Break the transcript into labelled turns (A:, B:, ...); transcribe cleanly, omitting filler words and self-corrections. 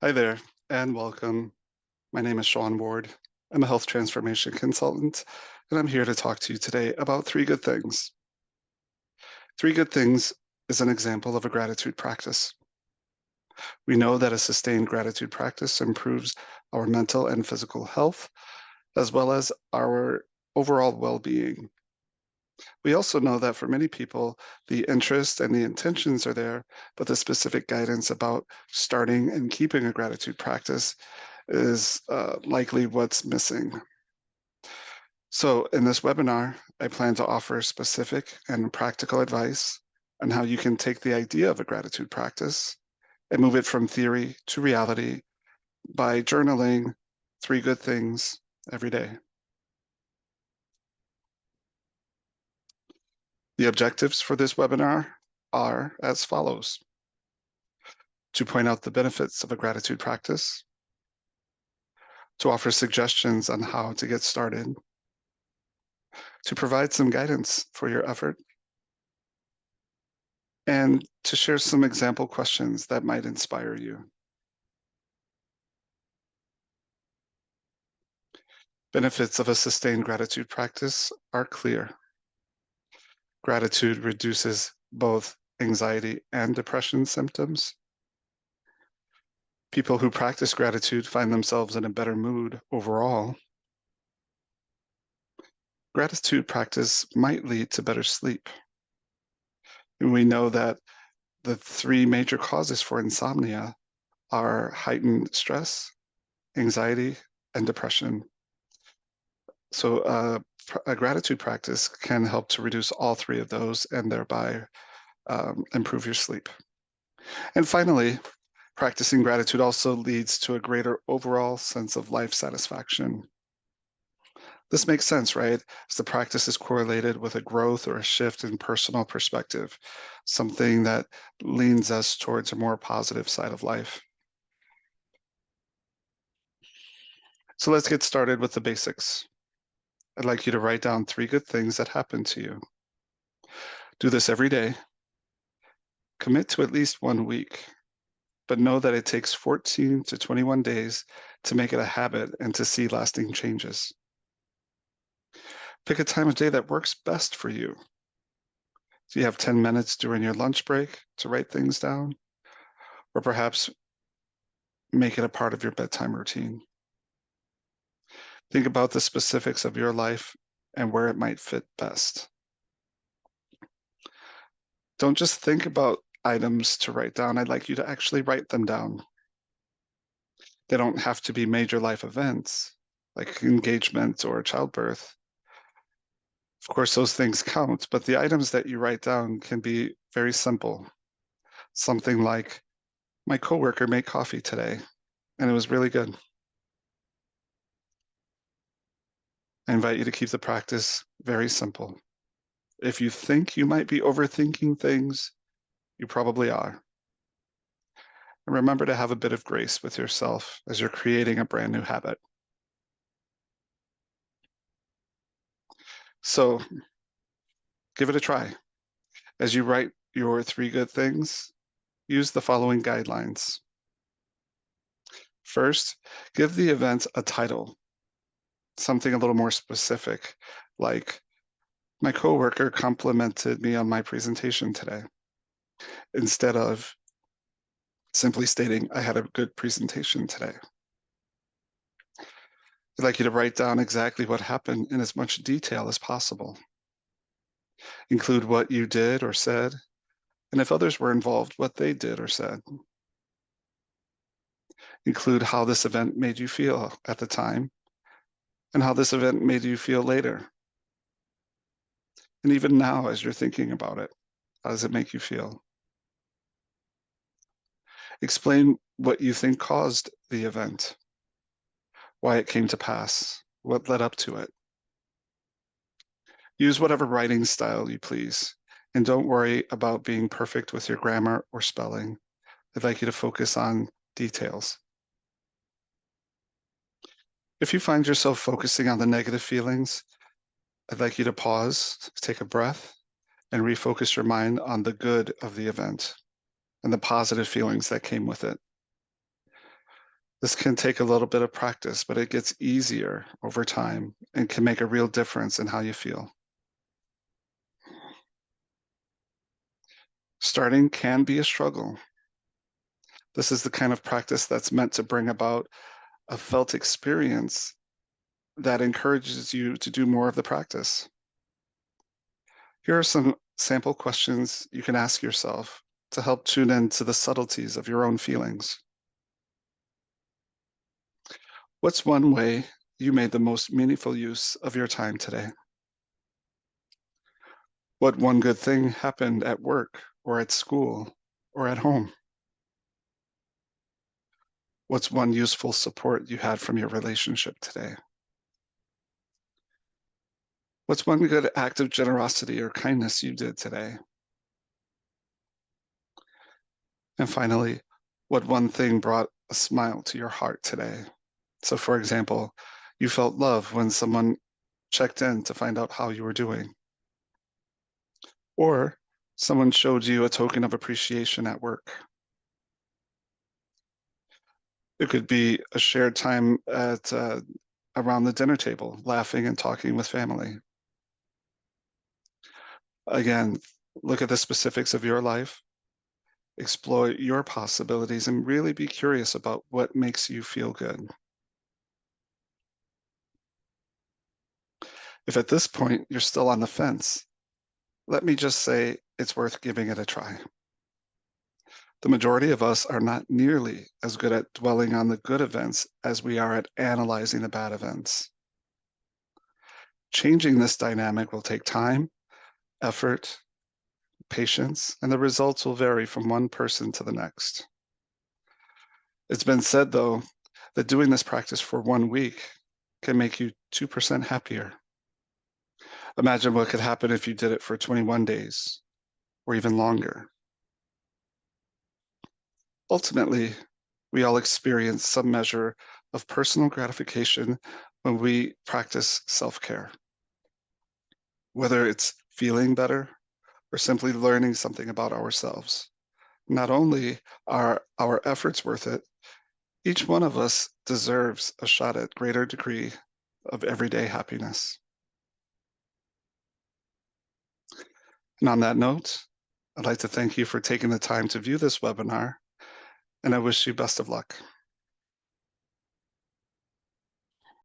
A: Hi there, and welcome. My name is Sean Ward. I'm a health transformation consultant, and I'm here to talk to you today about three good things. Three good things is an example of a gratitude practice. We know that a sustained gratitude practice improves our mental and physical health, as well as our overall well being. We also know that for many people, the interest and the intentions are there, but the specific guidance about starting and keeping a gratitude practice is likely what's missing. So, in this webinar, I plan to offer specific and practical advice on how you can take the idea of a gratitude practice and move it from theory to reality by journaling three good things every day. The objectives for this webinar are as follows: to point out the benefits of a gratitude practice, to offer suggestions on how to get started, to provide some guidance for your effort, and to share some example questions that might inspire you. Benefits of a sustained gratitude practice are clear. Gratitude reduces both anxiety and depression symptoms. People who practice gratitude find themselves in a better mood overall. Gratitude practice might lead to better sleep. And we know that the three major causes for insomnia are heightened stress, anxiety, and depression. So, a gratitude practice can help to reduce all three of those and thereby improve your sleep. And finally, practicing gratitude also leads to a greater overall sense of life satisfaction. This makes sense, right? As the practice is correlated with a growth or a shift in personal perspective, something that leans us towards a more positive side of life. So let's get started with the basics. I'd like you to write down three good things that happened to you. Do this every day. Commit to at least 1 week, but know that it takes 14 to 21 days to make it a habit and to see lasting changes. Pick a time of day that works best for you. Do you have 10 minutes during your lunch break to write things down? Or perhaps make it a part of your bedtime routine. Think about the specifics of your life and where it might fit best. Don't just think about items to write down. I'd like you to actually write them down. They don't have to be major life events like engagement or childbirth. Of course, those things count, but the items that you write down can be very simple. Something like, my coworker made coffee today, and it was really good. I invite you to keep the practice very simple. If you think you might be overthinking things, you probably are. And remember to have a bit of grace with yourself as you're creating a brand new habit. So give it a try. As you write your three good things, use the following guidelines. First, give the event a title, something a little more specific, like, my coworker complimented me on my presentation today, instead of simply stating, I had a good presentation today. I'd like you to write down exactly what happened in as much detail as possible. Include what you did or said, and if others were involved, what they did or said. Include how this event made you feel at the time and how this event made you feel later. And even now, as you're thinking about it, how does it make you feel? Explain what you think caused the event, why it came to pass, what led up to it. Use whatever writing style you please, and don't worry about being perfect with your grammar or spelling. I'd like you to focus on details. If you find yourself focusing on the negative feelings, I'd like you to pause, take a breath, and refocus your mind on the good of the event and the positive feelings that came with it. This can take a little bit of practice, but it gets easier over time and can make a real difference in how you feel. Starting can be a struggle. This is the kind of practice that's meant to bring about a felt experience that encourages you to do more of the practice. Here are some sample questions you can ask yourself to help tune into the subtleties of your own feelings. What's one way you made the most meaningful use of your time today? What one good thing happened at work or at school or at home? What's one useful support you had from your relationship today? What's one good act of generosity or kindness you did today? And finally, what one thing brought a smile to your heart today? So, for example, you felt love when someone checked in to find out how you were doing, or someone showed you a token of appreciation at work. It could be a shared time at around the dinner table, laughing and talking with family. Again, look at the specifics of your life, explore your possibilities, and really be curious about what makes you feel good. If at this point you're still on the fence, let me just say it's worth giving it a try. The majority of us are not nearly as good at dwelling on the good events as we are at analyzing the bad events. Changing this dynamic will take time, effort, patience, and the results will vary from one person to the next. It's been said, though, that doing this practice for 1 week can make you 2% happier. Imagine what could happen if you did it for 21 days or even longer. Ultimately, we all experience some measure of personal gratification when we practice self care, whether it's feeling better or simply learning something about ourselves. Not only are our efforts worth it, each one of us deserves a shot at greater degree of everyday happiness. And on that note, I'd like to thank you for taking the time to view this webinar, and I wish you best of luck.